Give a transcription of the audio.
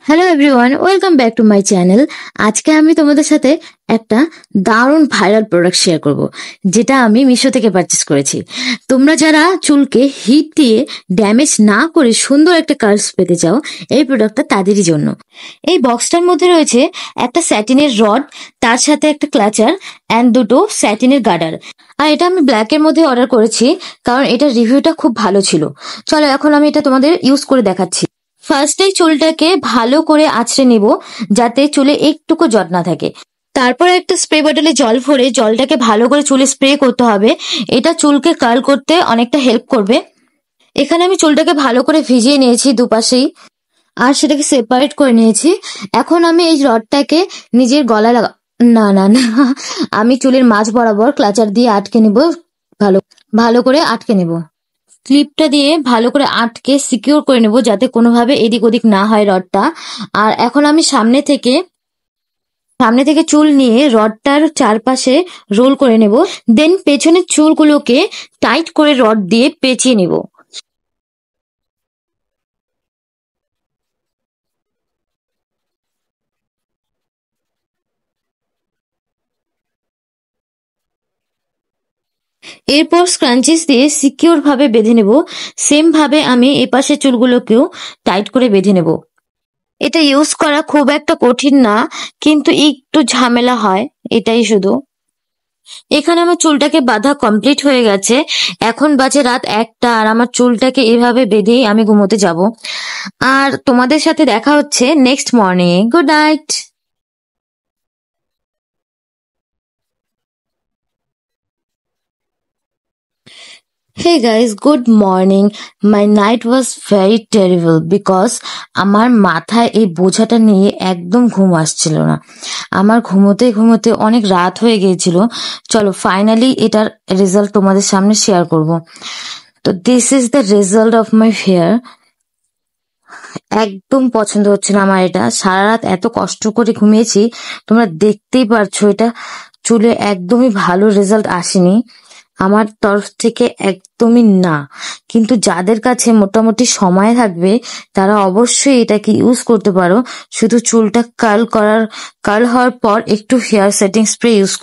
Hello everyone, welcome back to my channel. আজকে আমি তোমাদের সাথে একটা দারুণ ভাইরাল প্রোডাক্ট শেয়ার করব, যেটা আমি মিশো থেকে পারচেস করেছি। তোমরা যারা চুলকে হিট দিয়ে ড্যামেজ না করে সুন্দর একটা কার্লস পেতে চাও, এই প্রোডাক্টটা তাদেরই জন্য। এই বক্সটার মধ্যে রয়েছে একটা স্যাটিনের রড, তার সাথে একটা ক্লাচার অ্যান্ড দুটো স্যাটিনের গার্ডার। আর এটা আমি ব্ল্যাকের মধ্যে অর্ডার করেছি, কারণ এটার রিভিউটা খুব ভালো ছিল। চলো এখন আমি এটা তোমাদের ইউজ করে দেখাচ্ছি। ফার্স্টে চুলটাকে ভালো করে আঁচড়ে নিব, যাতে চুলে একটুকু জট না থাকে। তারপর একটা স্প্রে বটলে জল ভরে জলটাকে ভালো করে চুলে স্প্রে করতে হবে। এটা চুলকে কার্ল করতে অনেকটা হেল্প করবে। এখানে আমি চুলটাকে ভালো করে ভিজিয়ে নিয়েছি দুপাশেই, আর সেটাকে সেপারেট করে নিয়েছি। এখন আমি এই রডটাকে নিজের গলায় না না না আমি চুলের মাঝ বরাবর ক্লাচার দিয়ে আটকে নিব, ভালো ভালো করে আটকে নেব। ক্লিপটা দিয়ে ভালো করে আটকে সিকিউর করে নেব, যাতে কোনোভাবে এদিক ওদিক না হয় রডটা। আর এখন আমি সামনে থেকে চুল নিয়ে রডটার চারপাশে রোল করে নেব, দেন পেছনের চুলগুলোকে টাইট করে রড দিয়ে পেঁচিয়ে নেব। এরপর স্ক্রাঞ্চিস দিয়ে সিকিউর ভাবে বেঁধে নেব। সেম ভাবে আমি এপাশে চুলগুলোকেও টাইট করে বেঁধে নেব। এটা ইউজ করা খুব একটা কঠিন না, কিন্তু একটু ঝামেলা হয়, এটাই শুধু। এখানে আমার চুলটাকে বাঁধা কমপ্লিট হয়ে গেছে। এখন বাজে রাত 1টা, আর আমার চুলটাকে এভাবে বেঁধেই আমি ঘুমোতে যাব। আর তোমাদের সাথে দেখা হচ্ছে next morning. Good night. Hey guys, good morning. My night was very terrible because আমার মাথায় এই বোঝাটা নিয়ে একদম ঘুম আসছিল না। আমার ঘুমোতে ঘুমোতে অনেক রাত হয়ে গিয়েছিল। চলো ফাইনালি এটার রেজাল্ট তোমাদের সামনে শেয়ার করব। তো this is the result of my hair. একদম পছন্দ হচ্ছে না আমার এটা। সারা রাত এত কষ্ট করে ঘুমিয়েছি, তোমরা দেখতেই পারছো এটা চুলে একদমই ভালো রেজাল্ট আসেনি আমার তরফ থেকে, একদমই না। কিন্তু যাদের কাছে মোটামুটি সময় থাকবে, তারা অবশ্যই এটাকে ইউজ করতে পারো। শুধু চুলটা কার্ল হওয়ার পর একটু হেয়ার সেটিং স্প্রে ইউজ